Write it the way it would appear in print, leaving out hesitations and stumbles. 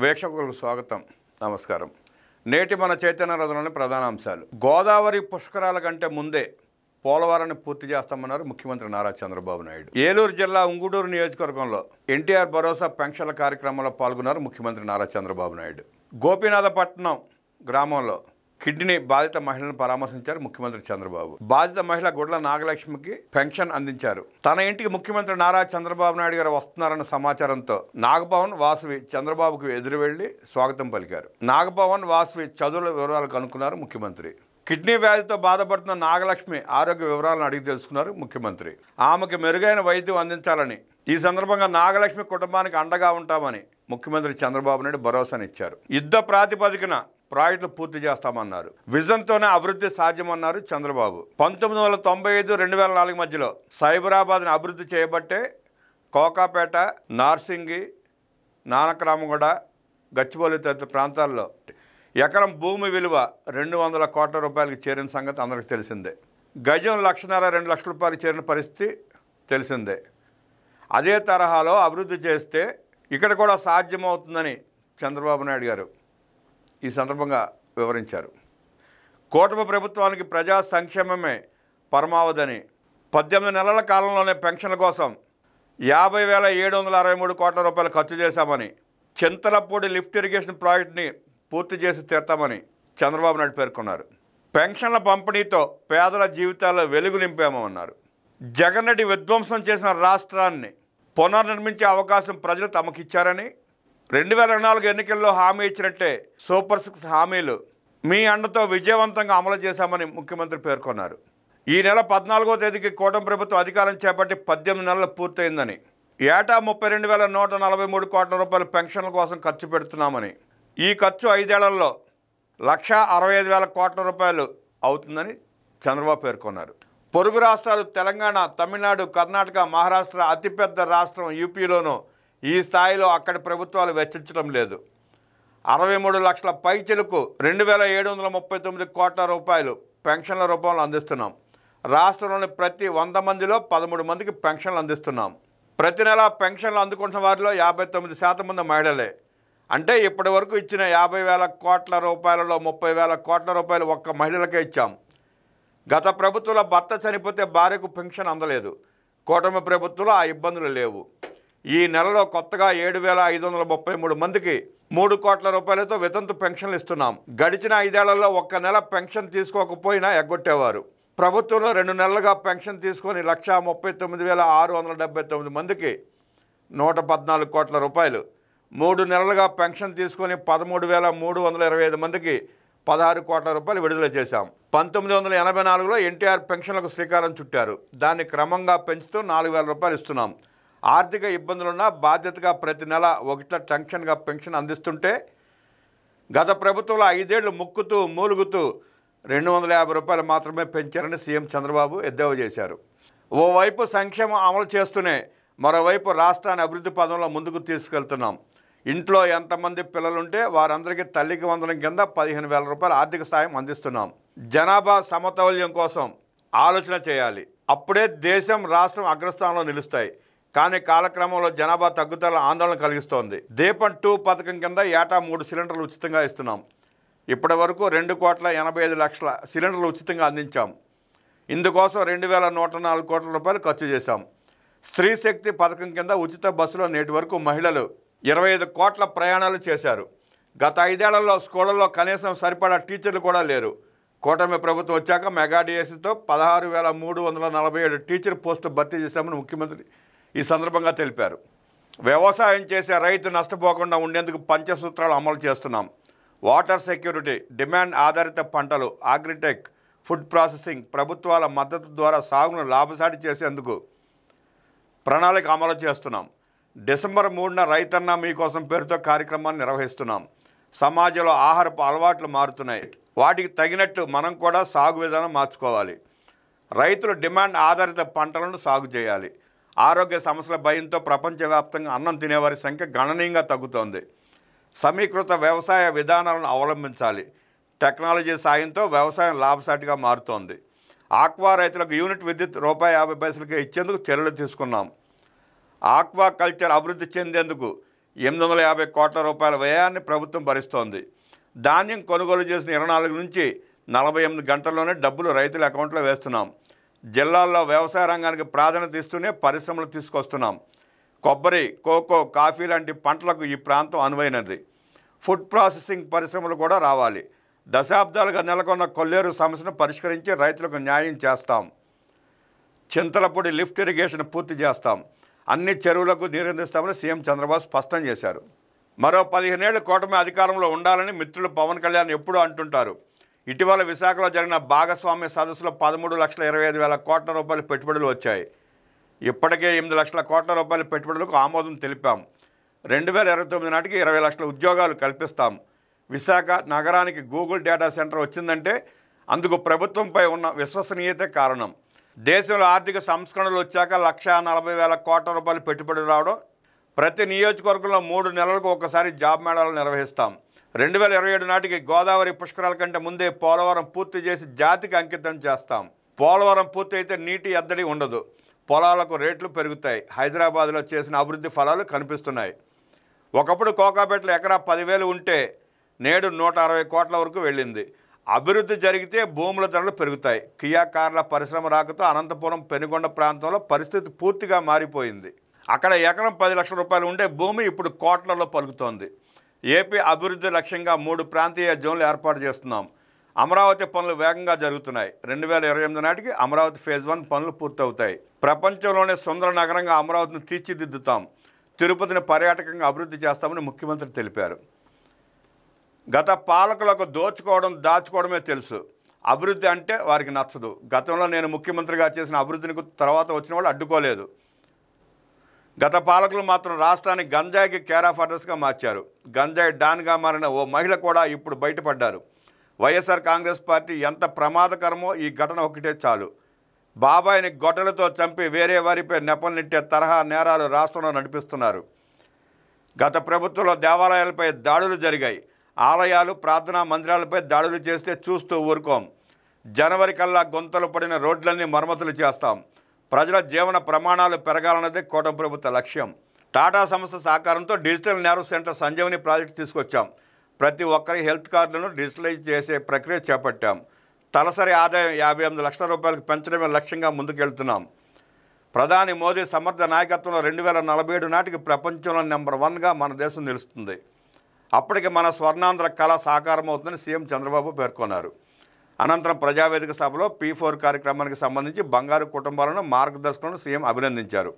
వీక్షకులకు స్వాగతం. నమస్కారం. నేటి మన చైతన్య రథంలోని ప్రధాన అంశాలు. గోదావరి పుష్కరాల కంటే ముందే పోలవరాన్ని పూర్తి చేస్తామన్నారు ముఖ్యమంత్రి నారా చంద్రబాబు నాయుడు. ఏలూరు జిల్లా ఉంగుటూరు నియోజకవర్గంలో ఎన్టీఆర్ భరోసా పెన్షన్ల కార్యక్రమంలో పాల్గొన్నారు ముఖ్యమంత్రి నారా చంద్రబాబు నాయుడు. గోపీనాథపట్నం గ్రామంలో కిడ్నీ బాధిత మహిళలను పరామర్శించారు ముఖ్యమంత్రి చంద్రబాబు. బాధిత మహిళ గుడ్ల నాగలక్ష్మికి పెన్షన్ అందించారు. తన ఇంటికి ముఖ్యమంత్రి నారా చంద్రబాబు నాయుడు గారు వస్తున్నారన్న సమాచారంతో నాగభవన్ వాసవి చంద్రబాబుకు ఎదురు వెళ్లి స్వాగతం పలికారు. నాగభవన్ వాసవి చదువుల వివరాలు కనుక్కున్నారు ముఖ్యమంత్రి. కిడ్నీ వ్యాధితో బాధపడుతున్న నాగలక్ష్మి ఆరోగ్య వివరాలను అడిగి తెలుసుకున్నారు ముఖ్యమంత్రి. ఆమెకు మెరుగైన వైద్యం అందించాలని, ఈ సందర్భంగా నాగలక్ష్మి కుటుంబానికి అండగా ఉంటామని ముఖ్యమంత్రి చంద్రబాబు నాయుడు భరోసానిచ్చారు. యుద్ధ ప్రాతిపదికన ప్రాజెక్టులు పూర్తి చేస్తామన్నారు. విజన్తోనే అభివృద్ధి సాధ్యమన్నారు చంద్రబాబు. 1995-2004 మధ్యలో సైబరాబాద్ని అభివృద్ధి చేయబట్టే కోకాపేట, నార్సింగి, నానక్రామగూడ, గచ్చిబౌలి తదితర ప్రాంతాల్లో ఎకరం భూమి విలువ 200 కోట్ల రూపాయలకు చేరిన సంగతి అందరికీ తెలిసిందే. గజం 1,50,000 2 లక్షల రూపాయలు చేరిన పరిస్థితి తెలిసిందే. అదే తరహాలో అభివృద్ధి చేస్తే ఇక్కడ కూడా సాధ్యమవుతుందని చంద్రబాబు నాయుడు గారు ఈ సందర్భంగా వివరించారు. కూటమి ప్రభుత్వానికి ప్రజా సంక్షేమమే పరమావధని, 18 నెలల కాలంలోనే పెన్షన్ల కోసం 50,763 కోట్ల రూపాయలు ఖర్చు చేశామని, చింతలపూడి లిఫ్ట్ ఇరిగేషన్ ప్రాజెక్టుని పూర్తి చేసి తీర్తామని చంద్రబాబు నాయుడు పేర్కొన్నారు. పెన్షన్ల పంపిణీతో పేదల జీవితాల్లో వెలుగు నింపామన్నారు. జగన్ రెడ్డి విధ్వంసం చేసిన రాష్ట్రాన్ని పునర్నిర్మించే అవకాశం ప్రజలు తమకిచ్చారని, 2024 ఎన్నికల్లో హామీ ఇచ్చినట్టే సూపర్ 6 హామీలు మీ అండతో విజయవంతంగా అమలు చేశామని ముఖ్యమంత్రి పేర్కొన్నారు. ఈ నెల 14వ తేదీకి కూటమి ప్రభుత్వం అధికారం చేపట్టి 18 నెలలు పూర్తయిందని, ఏటా 32,143 కోట్ల రూపాయల పెన్షన్ల కోసం ఖర్చు పెడుతున్నామని, ఈ ఖర్చు 5 ఏళ్లలో 1,65,000 కోట్ల రూపాయలు అవుతుందని చంద్రబాబు పేర్కొన్నారు. పొరుగు రాష్ట్రాలు తెలంగాణ, తమిళనాడు, కర్ణాటక, మహారాష్ట్ర, అతిపెద్ద రాష్ట్రం యూపీలోనూ ఈ స్థాయిలో అక్కడి ప్రభుత్వాలు వెచ్చించడం లేదు. 63 లక్షల పైచిలకు 2,739 కోట్ల రూపాయలు పెన్షన్ల రూపంలో అందిస్తున్నాం. రాష్ట్రంలోని ప్రతి 100 మందిలో 13 మందికి పెన్షన్లు అందిస్తున్నాం. ప్రతి నెల పెన్షన్లు అందుకుంటున్న వారిలో 59% మంది మహిళలే. అంటే ఇప్పటి వరకు ఇచ్చిన 50,000 కోట్ల రూపాయలలో 30,000 కోట్ల రూపాయలు ఒక్క మహిళలకే ఇచ్చాం. గత ప్రభుత్వంలో భర్త చనిపోతే భార్యకు పెన్షన్ అందలేదు. కూటమి ప్రభుత్వంలో ఆ ఇబ్బందులు లేవు. ఈ నెలలో కొత్తగా 7,533 మందికి 3 కోట్ల రూపాయలతో వితంతు పెన్షన్లు ఇస్తున్నాం. గడిచిన 5 ఏళ్లలో ఒక్క నెల పెన్షన్ తీసుకోకపోయినా ఎగ్గొట్టేవారు. ప్రభుత్వంలో 2 నెలలుగా పెన్షన్ తీసుకొని 1,39,679 మందికి 114 కోట్ల రూపాయలు, 3 నెలలుగా పెన్షన్ తీసుకొని 13,325 మందికి 16 కోట్ల రూపాయలు విడుదల చేశాం. 1984లో ఎన్టీఆర్ పెన్షన్లకు శ్రీకారం చుట్టారు. దాన్ని క్రమంగా పెంచుతూ 4,000 రూపాయలు ఇస్తున్నాం. ఆర్థిక ఇబ్బందులున్నా బాధ్యతగా ప్రతి నెల ఒకట టెన్షన్గా పెన్షన్ అందిస్తుంటే గత ప్రభుత్వంలో 5 ఏళ్లు ముక్కుతూ మూలుగుతూ 250 రూపాయలు మాత్రమే పెంచారని సీఎం చంద్రబాబు ఎద్దేవా చేశారు. ఓవైపు సంక్షేమం అమలు చేస్తూనే మరోవైపు రాష్ట్రాన్ని అభివృద్ధి పదంలో ముందుకు తీసుకెళ్తున్నాం. ఇంట్లో ఎంతమంది పిల్లలుంటే వారందరికీ తల్లికి వందనం కింద 15,000 రూపాయల ఆర్థిక సాయం అందిస్తున్నాం. జనాభా సమతౌల్యం కోసం ఆలోచన చేయాలి. అప్పుడే దేశం, రాష్ట్రం అగ్రస్థానంలో నిలుస్తాయి. కానీ కాలక్రమంలో జనాభా తగ్గుదల ఆందోళన కలిగిస్తోంది. దీపం 2 పథకం కింద ఏటా 3 సిలిండర్లు ఉచితంగా ఇస్తున్నాం. ఇప్పటి వరకు 2,85,00,000 సిలిండర్లు ఉచితంగా అందించాం. ఇందుకోసం 2,104 కోట్ల రూపాయలు ఖర్చు చేశాం. స్త్రీ శక్తి పథకం కింద ఉచిత బస్సులో నేటి వరకు మహిళలు 25 కోట్ల ప్రయాణాలు చేశారు. గత 5 ఏళ్లలో స్కూళ్లలో కనీసం సరిపడా టీచర్లు కూడా లేరు. కూటమి ప్రభుత్వం వచ్చాక మెగా డిఎస్సితో 16,347 టీచర్ పోస్టులు భర్తీ చేశామని ముఖ్యమంత్రి ఈ సందర్భంగా తెలిపారు. వ్యవసాయం చేసే రైతు నష్టపోకుండా ఉండేందుకు పంచసూత్రాలు అమలు చేస్తున్నాం. వాటర్ సెక్యూరిటీ, డిమాండ్ ఆధారిత పంటలు, అగ్రిటెక్, ఫుడ్ ప్రాసెసింగ్, ప్రభుత్వాల మద్దతు ద్వారా సాగును లాభసాటి చేసేందుకు ప్రణాళిక అమలు చేస్తున్నాం. డిసెంబర్ 3న రైతన్న మీకోసం పేరుతో కార్యక్రమాన్ని నిర్వహిస్తున్నాం. సమాజంలో ఆహారపు అలవాట్లు మారుతున్నాయి. వాటికి తగినట్టు మనం కూడా సాగు విధానం మార్చుకోవాలి. రైతులు డిమాండ్ ఆధారిత పంటలను సాగు చేయాలి. ఆరోగ్య సమస్యల భయంతో ప్రపంచవ్యాప్తంగా అన్నం తినేవారి సంఖ్య గణనీయంగా తగ్గుతోంది. సమీకృత వ్యవసాయ విధానాలను అవలంబించాలి. టెక్నాలజీ సాయంతో వ్యవసాయం లాభసాటిగా మారుతోంది. ఆక్వా రైతులకు యూనిట్ విద్యుత్ ₹50 ఇచ్చేందుకు చర్యలు తీసుకున్నాం. ఆక్వా కల్చర్ అభివృద్ధి చెందేందుకు 850 కోట్ల రూపాయల వ్యయాన్ని ప్రభుత్వం భరిస్తోంది. ధాన్యం కొనుగోలు చేసిన 24 నుంచి 48 గంటల్లోనే డబ్బులు రైతుల అకౌంట్లో వేస్తున్నాం. జిల్లాల్లో వ్యవసాయ రంగానికి ప్రాధాన్యత ఇస్తూనే పరిశ్రమలు తీసుకొస్తున్నాం. కొబ్బరి, కోకో, కాఫీ లాంటి పంటలకు ఈ ప్రాంతం అనువైనది. ఫుడ్ ప్రాసెసింగ్ పరిశ్రమలు కూడా రావాలి. దశాబ్దాలుగా నెలకొన్న కొల్లేరు సమస్యను పరిష్కరించి రైతులకు న్యాయం చేస్తాం. చింతలపూడి లిఫ్ట్ ఇరిగేషన్ పూర్తి చేస్తాం. అన్ని చెరువులకు నీరందిస్తామని సీఎం చంద్రబాబు స్పష్టం చేశారు. మరో 15 ఏళ్ల కూటమి అధికారంలో ఉండాలని మిత్రులు పవన్ కళ్యాణ్ ఎప్పుడూ అంటుంటారు. ఇటీవల విశాఖలో జరిగిన భాగస్వామ్య సదస్సులో 13,25,000 కోట్ల రూపాయల పెట్టుబడులు వచ్చాయి. ఇప్పటికే 8 లక్షల కోట్ల రూపాయల పెట్టుబడులకు ఆమోదం తెలిపాం. 2029 నాటికి 20 లక్షల ఉద్యోగాలు కల్పిస్తాం. విశాఖ నగరానికి గూగుల్ డేటా సెంటర్ వచ్చిందంటే అందుకు ప్రభుత్వంపై ఉన్న విశ్వసనీయతే కారణం. దేశంలో ఆర్థిక సంస్కరణలు వచ్చాక 1,40,000 కోట్ల రూపాయలు పెట్టుబడులు రావడం, ప్రతి నియోజకవర్గంలో 3 నెలలకు ఒకసారి జాబ్ మేళాలు నిర్వహిస్తాం. 2027 నాటికి గోదావరి పుష్కరాల కంటే ముందే పోలవరం పూర్తి చేసి జాతికి అంకితం చేస్తాం. పోలవరం పూర్తి అయితే నీటి ఎద్దడి ఉండదు, పొలాలకు రేట్లు పెరుగుతాయి. హైదరాబాద్లో చేసిన అభివృద్ధి ఫలాలు కనిపిస్తున్నాయి. ఒకప్పుడు కోకాపేటలో ఎకరా 10,000 ఉంటే నేడు 160 కోట్ల వరకు వెళ్ళింది. అభివృద్ధి జరిగితే భూముల ధరలు పెరుగుతాయి. కియా కార్ల పరిశ్రమ రాకతో అనంతపురం, పెనుగొండ ప్రాంతంలో పరిస్థితి పూర్తిగా మారిపోయింది. అక్కడ ఎకరం 10 లక్షల రూపాయలు ఉండే భూమి ఇప్పుడు కోట్లలో పలుకుతోంది. ఏపీ అభివృద్ధి లక్ష్యంగా 3 ప్రాంతీయ జోన్లు ఏర్పాటు చేస్తున్నాం. అమరావతి పనులు వేగంగా జరుగుతున్నాయి. 2028 నాటికి అమరావతి ఫేజ్ 1 పనులు పూర్తవుతాయి. ప్రపంచంలోనే సుందర నగరంగా అమరావతిని తీర్చిదిద్దుతాం. తిరుపతిని పర్యాటకంగా అభివృద్ధి చేస్తామని ముఖ్యమంత్రి తెలిపారు. గత పాలకులకు దోచుకోవడం, దాచుకోవడమే తెలుసు. అభివృద్ధి అంటే వారికి నచ్చదు. గతంలో నేను ముఖ్యమంత్రిగా చేసిన అభివృద్ధిని తర్వాత వచ్చిన వాళ్ళు అడ్డుకోలేదు. గత పాలకులు మాత్రం రాష్ట్రాన్ని గంజాయికి కేర్ ఆఫ్ అడ్రస్గా మార్చారు. గంజాయి డాన్గా మారిన ఓ మహిళ కూడా ఇప్పుడు బయటపడ్డారు. వైఎస్ఆర్ కాంగ్రెస్ పార్టీ ఎంత ప్రమాదకరమో ఈ ఘటన ఒకటే చాలు. బాబాయిని గొడ్డలతో చంపి వేరే వారిపై నెపం నెట్టే తరహా నేరాలు రాష్ట్రంలో నడిపిస్తున్నారు. గత ప్రభుత్వంలో దేవాలయాలపై దాడులు జరిగాయి. ఆలయాలు, ప్రార్థనా మందిరాలపై దాడులు చేస్తే చూస్తూ ఊరుకోం. జనవరి కల్లా గుంతలు పడిన రోడ్లన్నీ మరమ్మతులు చేస్తాం. ప్రజల జీవన ప్రమాణాలు పెరగాలన్నదే కూటమి ప్రభుత్వ లక్ష్యం. టాటా సంస్థ సహకారంతో digital nerve centre Sanjeevani project తీసుకొచ్చాం. ప్రతి ఒక్కరి హెల్త్ కార్డులను డిజిటలైజ్ చేసే ప్రక్రియ చేపట్టాం. తలసరి ఆదాయం 58 లక్షల రూపాయలకు పెంచడమే లక్ష్యంగా ముందుకెళ్తున్నాం. ప్రధాని మోదీ సమర్థ నాయకత్వంలో 2047 నాటికి ప్రపంచంలో నెంబర్ 1గా మన దేశం నిలుస్తుంది. అప్పటికి మన స్వర్ణాంధ్ర కళ సాకారం అవుతుందని సీఎం చంద్రబాబు పేర్కొన్నారు. అనంతరం ప్రజావేదిక సభలో P4 కార్యక్రమానికి సంబంధించి బంగారు కుటుంబాలను, మార్గదర్శకులను సీఎం అభినందించారు.